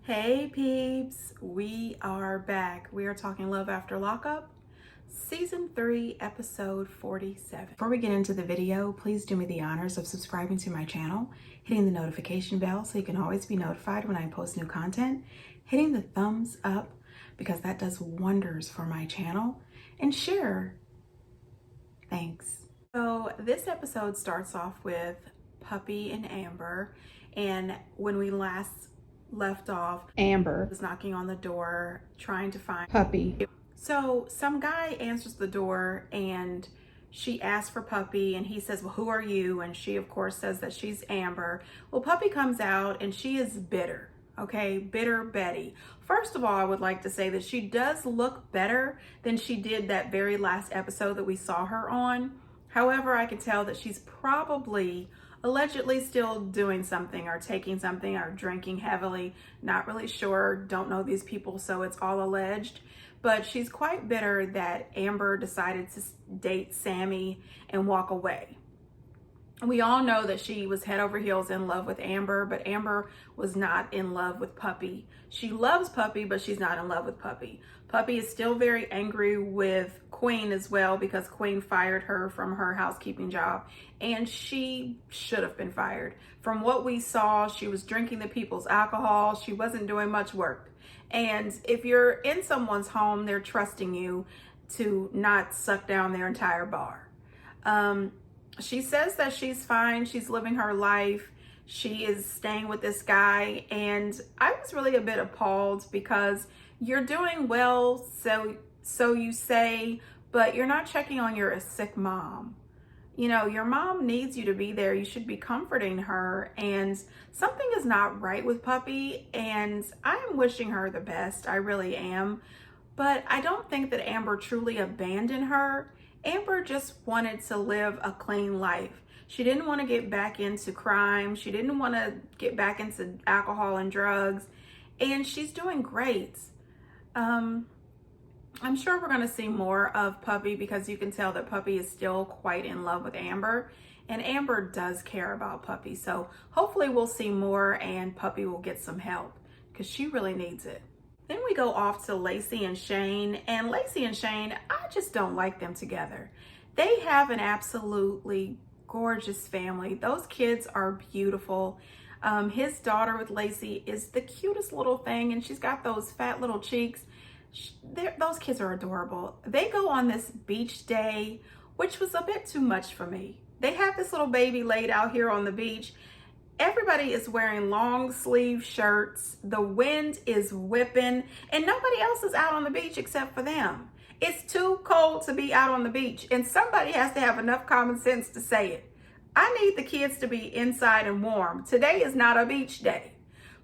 Hey peeps, we are back. We are talking Love After Lockup, Season 3, Episode 47. Before we get into the video, please do me the honors of subscribing to my channel, hitting the notification bell so you can always be notified when I post new content, hitting the thumbs up because that does wonders for my channel, and share. Thanks. So this episode starts off with Puppy and Amber, and when we last left off, Amber was knocking on the door trying to find Puppy. So some guy answers the door and she asks for Puppy and he says, well, who are you? And she of course says that she's Amber. Well, Puppy comes out and she is bitter. Okay, bitter Betty. First of all, I would like to say that she does look better than she did that very last episode that we saw her on. However, I can tell that she's probably allegedly still doing something or taking something or drinking heavily. Not really sure, don't know these people, so it's all alleged. But she's quite bitter that Amber decided to date Sammy and walk away. We all know that she was head over heels in love with Amber, but Amber was not in love with Puppy. She loves Puppy, but she's not in love with Puppy. Puppy is still very angry with Queen as well because Queen fired her from her housekeeping job, and she should have been fired. From what we saw, she was drinking the people's alcohol. She wasn't doing much work. And if you're in someone's home, they're trusting you to not suck down their entire bar. She says that she's fine. She's living her life. She is staying with this guy. And I was really a bit appalled because you're doing well, so you say, but you're not checking on your sick mom. You know, your mom needs you to be there. You should be comforting her. And something is not right with Puppy. And I am wishing her the best. I really am. But I don't think that Amber truly abandoned her. Amber just wanted to live a clean life. She didn't want to get back into crime. She didn't want to get back into alcohol and drugs. And she's doing great. I'm sure we're going to see more of Puppy because you can tell that Puppy is still quite in love with Amber. And Amber does care about Puppy. So hopefully we'll see more and Puppy will get some help because she really needs it. Then we go off to Lacey and Shane. And Lacey and Shane, I just don't like them together. They have an absolutely gorgeous family. Those kids are beautiful. His daughter with Lacey is the cutest little thing, and she's got those fat little cheeks. Those kids are adorable. They go on this beach day, which was a bit too much for me. They have this little baby laid out here on the beach. Everybody is wearing long sleeve shirts. The wind is whipping and nobody else is out on the beach except for them. It's too cold to be out on the beach and somebody has to have enough common sense to say it. I need the kids to be inside and warm. Today is not a beach day.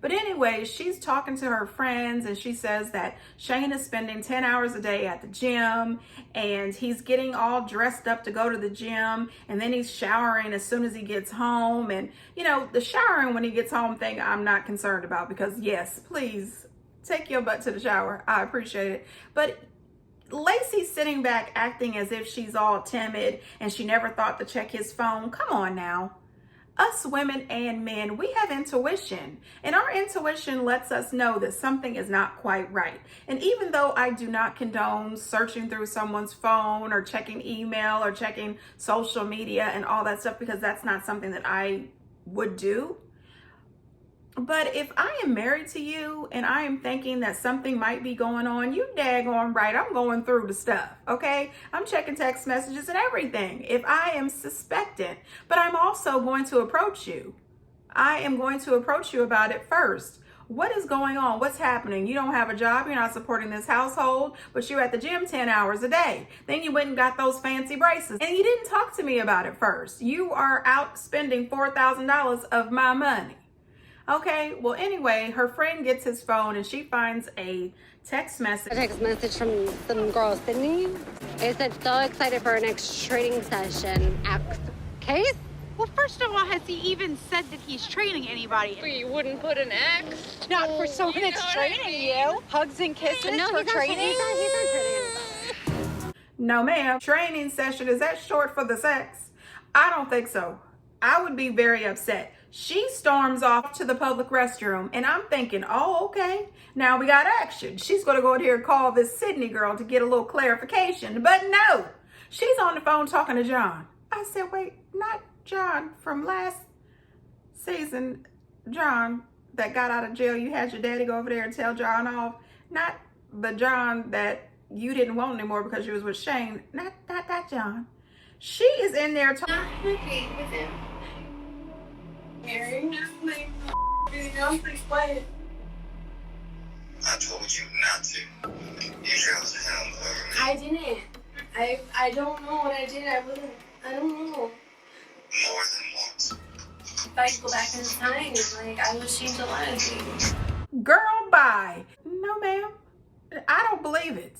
But anyway, she's talking to her friends and she says that Shane is spending 10 hours a day at the gym and he's getting all dressed up to go to the gym and then he's showering as soon as he gets home. And you know, the showering when he gets home thing I'm not concerned about because yes, please take your butt to the shower. I appreciate it. But Lacey's sitting back acting as if she's all timid and she never thought to check his phone. Come on now. Us women and men, we have intuition, and our intuition lets us know that something is not quite right. And even though I do not condone searching through someone's phone or checking email or checking social media and all that stuff, because that's not something that I would do. But if I am married to you and I am thinking that something might be going on, you daggone right, I'm going through the stuff, okay? I'm checking text messages and everything if I am suspectant. But I'm also going to approach you. I am going to approach you about it first. What is going on? What's happening? You don't have a job. You're not supporting this household, but you're at the gym 10 hours a day. Then you went and got those fancy braces and you didn't talk to me about it first. You are out spending $4,000 of my money. Okay, well, anyway, her friend gets his phone and she finds a text message. A text message from some girl, Sydney. It said, so excited for our next training session. Case? Well, first of all, has he even said that he's training anybody? But you wouldn't put an X? Not for someone that's training you. Hugs and kisses No, for training? He's not training anybody. No, ma'am. Training session, is that short for the sex? I don't think so. I would be very upset. She storms off to the public restroom, and I'm thinking, oh, okay, now we got action. She's going to go in here and call this Sydney girl to get a little clarification. But no, she's on the phone talking to John. I said, wait, not John from last season, John that got out of jail. You had your daddy go over there and tell John off. Not the John that you didn't want anymore because you was with Shane. Not that John. She is in there talking. Not happy with him. Mary, no, like, please quiet. I told you not to. You chose him over me. I didn't. I don't know what I did. I don't know. More than once. If I could go back in time, like, I would change a lot of things. Girl, bye. No, ma'am. I don't believe it.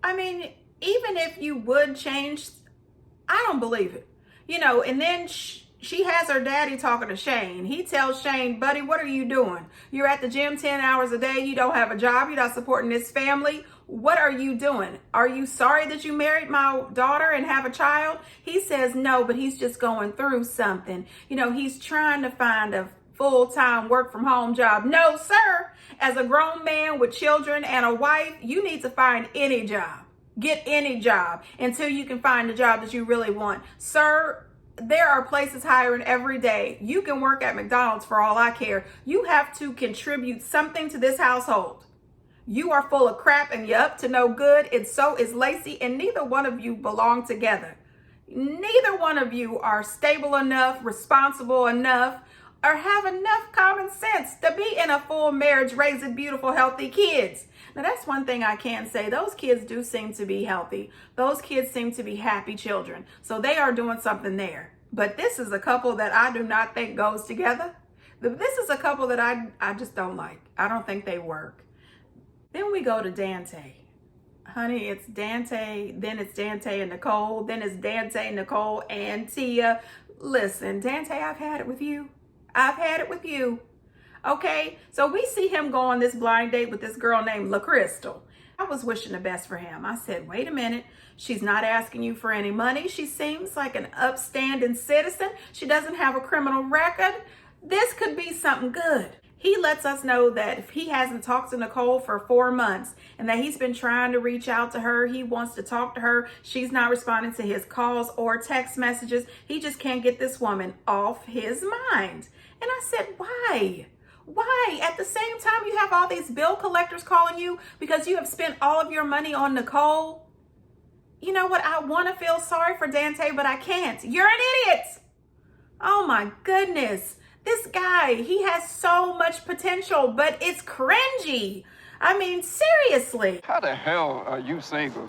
I mean, even if you would change, I don't believe it. You know, and then she has her daddy talking to Shane. He tells Shane, buddy, what are you doing? You're at the gym 10 hours a day. You don't have a job. You're not supporting this family. What are you doing? Are you sorry that you married my daughter and have a child? He says no, but he's just going through something. You know, he's trying to find a full-time work from home job. No, sir. As a grown man with children and a wife, you need to find any job. Get any job until you can find the job that you really want. Sir, there are places hiring every day. You can work at McDonald's for all I care. You have to contribute something to this household. You are full of crap and you're up to no good, and so is Lacey, and neither one of you belong together. Neither one of you are stable enough, responsible enough, or have enough common sense to be in a full marriage raising beautiful, healthy kids. Now, that's one thing I can say. Those kids do seem to be healthy. Those kids seem to be happy children. So they are doing something there. But this is a couple that I do not think goes together. This is a couple that I just don't like. I don't think they work. Then we go to Dante. Honey, it's Dante, then it's Dante and Nicole, then it's Dante, Nicole, and Tia. Listen, Dante, I've had it with you. I've had it with you. Okay, so we see him go on this blind date with this girl named La Crystal. I was wishing the best for him. I said, wait a minute. She's not asking you for any money. She seems like an upstanding citizen. She doesn't have a criminal record. This could be something good. He lets us know that if he hasn't talked to Nicole for 4 months and that he's been trying to reach out to her, he wants to talk to her. She's not responding to his calls or text messages. He just can't get this woman off his mind. And I said, why? Why? At the same time, you have all these bill collectors calling you because you have spent all of your money on Nicole. You know what? I want to feel sorry for Dante, but I can't. You're an idiot. Oh my goodness. This guy, he has so much potential, but it's cringy. I mean, seriously. How the hell are you single?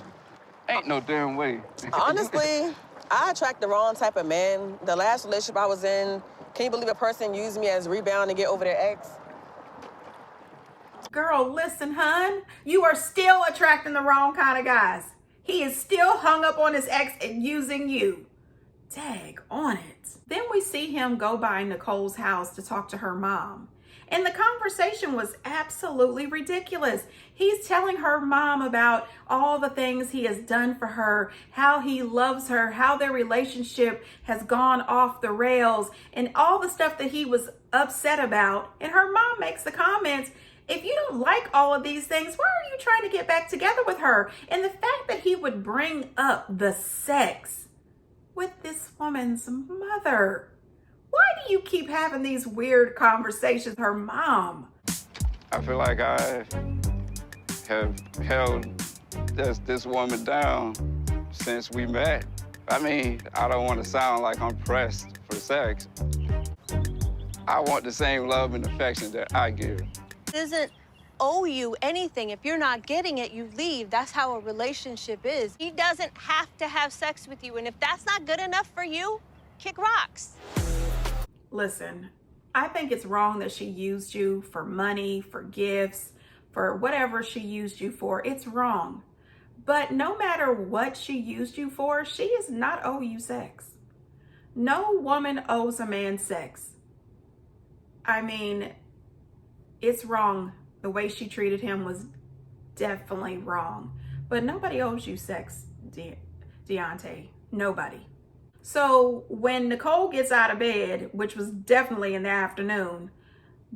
Ain't no damn way. Honestly, I attract the wrong type of man. The last relationship I was in, can you believe a person used me as a rebound to get over their ex? Girl, listen, hun. You are still attracting the wrong kind of guys. He is still hung up on his ex and using you. Dag on it. Then we see him go by Nicole's house to talk to her mom. And the conversation was absolutely ridiculous. He's telling her mom about all the things he has done for her, how he loves her, how their relationship has gone off the rails, and all the stuff that he was upset about. And her mom makes the comments, if you don't like all of these things, why are you trying to get back together with her? And the fact that he would bring up the sex with this woman's mother. Why do you keep having these weird conversations with her mom? I feel like I have held this woman down since we met. I mean, I don't want to sound like I'm pressed for sex. I want the same love and affection that I give. Doesn't owe you anything. If you're not getting it, you leave. That's how a relationship is. He doesn't have to have sex with you, and if that's not good enough for you, kick rocks. Listen, I think it's wrong that she used you for money, for gifts, for whatever she used you for. It's wrong. But no matter what she used you for, she does not owe you sex. No woman owes a man sex. I mean, it's wrong. The way she treated him was definitely wrong. But nobody owes you sex, Deontay. Nobody. So when Nicole gets out of bed, which was definitely in the afternoon,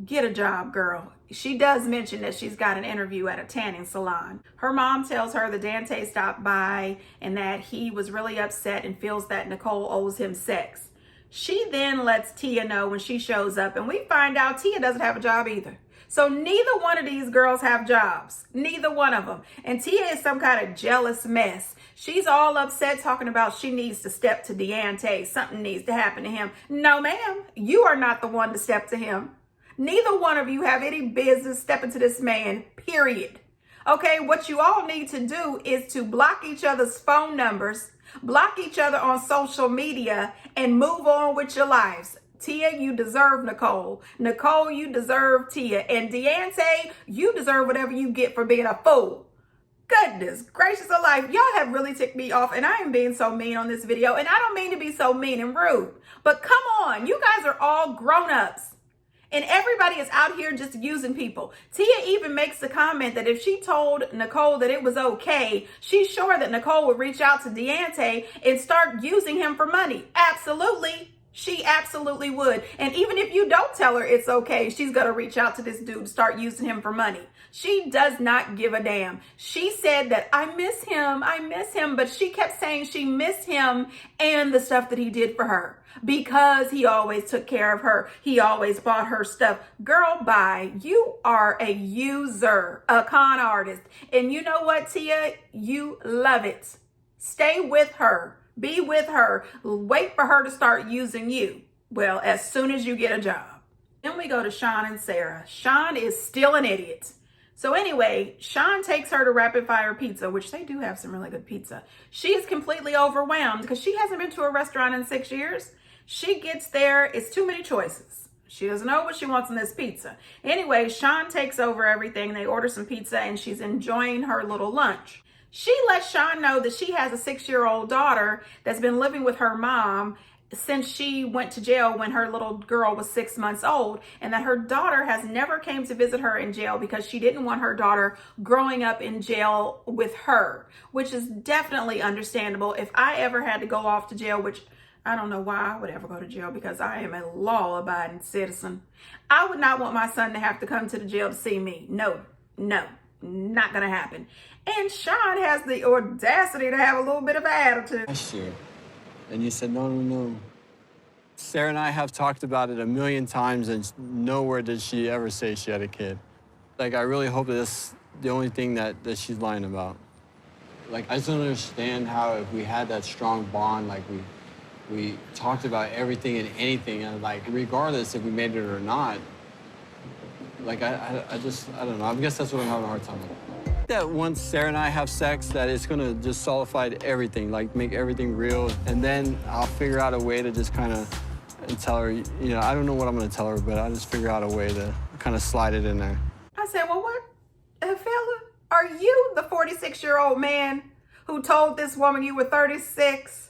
get a job, girl. She does mention that she's got an interview at a tanning salon. Her mom tells her that Dante stopped by and that he was really upset and feels that Nicole owes him sex. She then lets Tia know when she shows up, and we find out Tia doesn't have a job either. So neither one of these girls have jobs. Neither one of them. And Tia is some kind of jealous mess. She's all upset talking about she needs to step to Dante. Something needs to happen to him. No, ma'am. You are not the one to step to him. Neither one of you have any business stepping to this man, period. Okay, what you all need to do is to block each other's phone numbers, block each other on social media, and move on with your lives. Tia, you deserve Nicole. Nicole, you deserve Tia. And Dante, you deserve whatever you get for being a fool. Goodness gracious alive. Y'all have really ticked me off, and I am being so mean on this video. And I don't mean to be so mean and rude, but come on. You guys are all grown-ups. And everybody is out here just using people. Tia even makes the comment that if she told Nicole that it was okay, she's sure that Nicole would reach out to Dante and start using him for money. Absolutely. She absolutely would. And even if you don't tell her it's okay, she's going to reach out to this dude and start using him for money. She does not give a damn. She said that I miss him, but she kept saying she missed him and the stuff that he did for her because he always took care of her. He always bought her stuff. Girl, bye. You are a user, a con artist. And you know what, Tia? You love it. Stay with her. Be with her. Wait for her to start using you. Well, as soon as you get a job. Then we go to Sean and Sarah. Sean is still an idiot. So anyway, Sean takes her to Rapid Fire Pizza, which they do have some really good pizza. She is completely overwhelmed because she hasn't been to a restaurant in 6 years. She gets there, it's too many choices. She doesn't know what she wants in this pizza. Anyway, Sean takes over everything. They order some pizza and she's enjoying her little lunch. She lets Sean know that she has a 6-year-old daughter that's been living with her mom since she went to jail when her little girl was 6 months old, and that her daughter has never came to visit her in jail because she didn't want her daughter growing up in jail with her, which is definitely understandable. If I ever had to go off to jail, which I don't know why I would ever go to jail because I am a law-abiding citizen, I would not want my son to have to come to the jail to see me. No, not gonna happen. And Sean has the audacity to have a little bit of an attitude. Last year. And you said, no. Sarah and I have talked about it a million times, and nowhere did she ever say she had a kid. Like, I really hope that that's the only thing that she's lying about. Like, I just don't understand how if we had that strong bond, like we talked about everything and anything, and like, regardless if we made it or not, like, I don't know. I guess that's what I'm having a hard time with. That once Sarah and I have sex, that it's gonna just solidify everything, like make everything real, and then I'll figure out a way to just kind of tell her, you know, I don't know what I'm gonna tell her, but I'll just figure out a way to kind of slide it in there. I said, well, what, fella, are you the 46-year-old man who told this woman you were 36?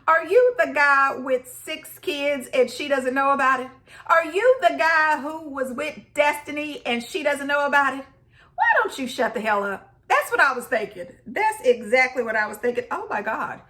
Are you the guy with 6 kids and she doesn't know about it? Are you the guy who was with Destiny and she doesn't know about it? Why don't you shut the hell up? That's what I was thinking. That's exactly what I was thinking. Oh my God.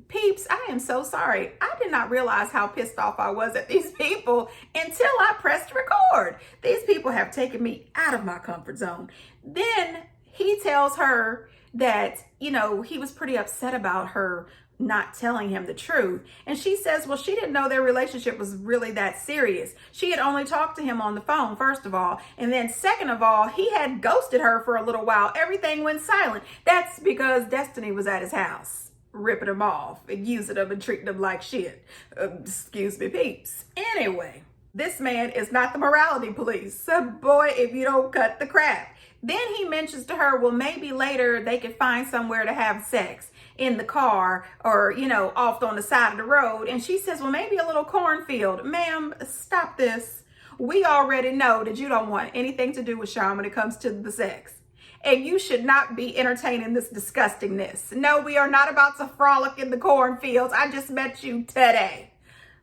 Peeps, I am so sorry. I did not realize how pissed off I was at these people until I pressed record. These people have taken me out of my comfort zone. Then he tells her that, you know, he was pretty upset about her not telling him the truth. And she says, well, she didn't know their relationship was really that serious. She had only talked to him on the phone, first of all. And then second of all, he had ghosted her for a little while. Everything went silent. That's because Destiny was at his house, ripping him off and using him and treating him like shit. Excuse me, peeps. Anyway, this man is not the morality police. So boy, if you don't cut the crap. Then he mentions to her, well, maybe later they could find somewhere to have sex, in the car or, you know, off on the side of the road. And she says, well, maybe a little cornfield. Ma'am, stop this. We already know that you don't want anything to do with Sean when it comes to the sex. And you should not be entertaining this disgustingness. No, we are not about to frolic in the cornfields. I just met you today.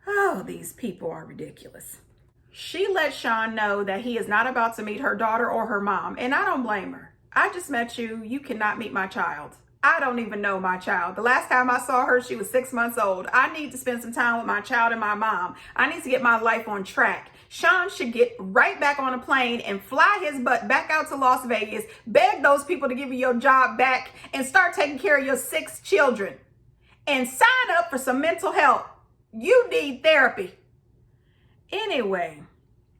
Oh, these people are ridiculous. She lets Sean know that he is not about to meet her daughter or her mom. And I don't blame her. I just met you. You cannot meet my child. I don't even know my child. The last time I saw her, she was 6 months old. I need to spend some time with my child and my mom. I need to get my life on track. Sean should get right back on a plane and fly his butt back out to Las Vegas, beg those people to give you your job back, and start taking care of your 6 children. And sign up for some mental health. You need therapy. Anyway,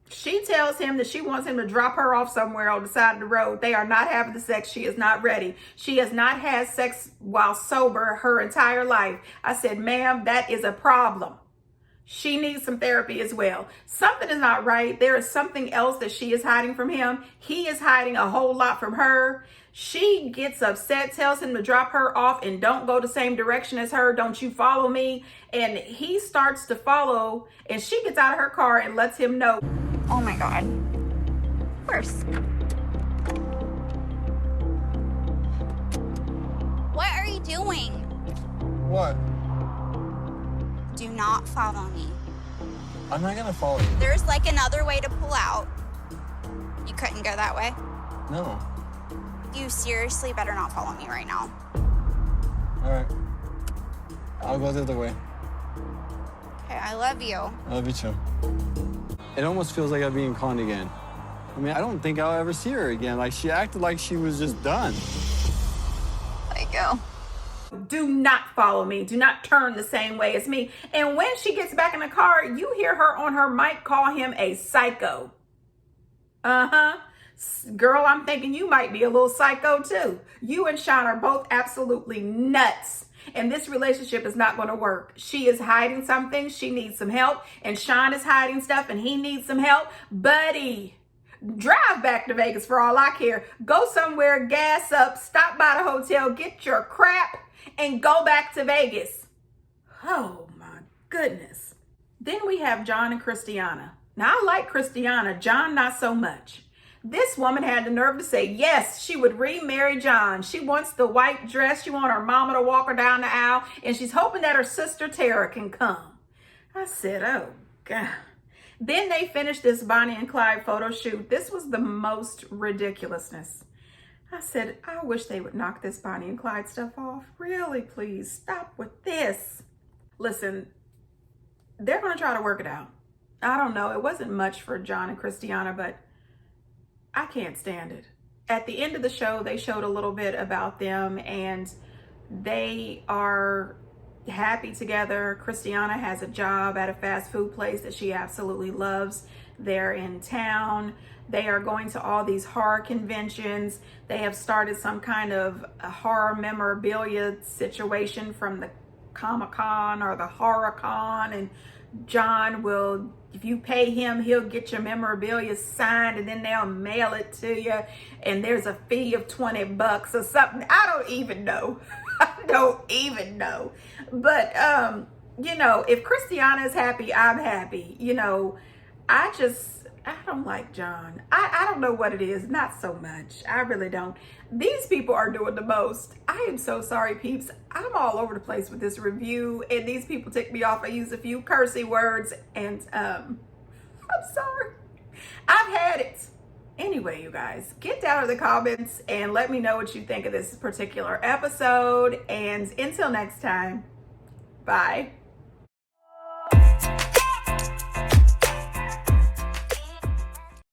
she tells him that she wants him to drop her off somewhere on the side of the road. They are not having the sex. She is not ready. She has not had sex while sober her entire life. I said, ma'am, that is a problem. She needs some therapy as well. Something is not right. There is something else that she is hiding from him. He is hiding a whole lot from her. She gets upset, tells him to drop her off and don't go the same direction as her. Don't you follow me? And he starts to follow, and she gets out of her car and lets him know. Oh my God. Worse. What are you doing? What? Do not follow me. I'm not gonna follow you. There's like another way to pull out. You couldn't go that way? No. You seriously better not follow me right now. All right. I'll go the other way. Okay, I love you. I love you too. It almost feels like I'm being conned again. I mean, I don't think I'll ever see her again. Like, she acted like she was just done. Let go. Do not follow me. Do not turn the same way as me. And when she gets back in the car, you hear her on her mic call him a psycho. Girl, I'm thinking you might be a little psycho too. You and Sean are both absolutely nuts. And this relationship is not going to work. She is hiding something. She needs some help. And Sean is hiding stuff and he needs some help. Buddy, drive back to Vegas for all I care. Go somewhere, gas up, stop by the hotel, get your crap, and go back to Vegas. Oh my goodness. Then we have John and Christiana. Now I like Christiana, John not so much. This woman had the nerve to say, yes, she would remarry John. She wants the white dress. She wants her mama to walk her down the aisle. And she's hoping that her sister Tara can come. I said, oh, God. Then they finished this Bonnie and Clyde photo shoot. This was the most ridiculousness. I said, I wish they would knock this Bonnie and Clyde stuff off. Really, please, stop with this. Listen, they're going to try to work it out. I don't know. It wasn't much for John and Christiana, but I can't stand it. At the end of the show, they showed a little bit about them and they are happy together. Christiana has a job at a fast food place that she absolutely loves. They're in town. They are going to all these horror conventions. They have started some kind of a horror memorabilia situation from the Comic-Con or the Horror-Con, and John will, if you pay him, he'll get your memorabilia signed and then they'll mail it to you. And there's a fee of $20 or something. I don't even know. I don't even know. But, you know, if Christiana is happy, I'm happy. You know, I don't like John. I don't know what it is. Not so much. I really don't. These people are doing the most. I am so sorry, peeps. I'm all over the place with this review, and these people tick me off. I use a few cursey words, and I'm sorry. I've had it. Anyway, you guys, get down in the comments and let me know what you think of this particular episode. And until next time, bye.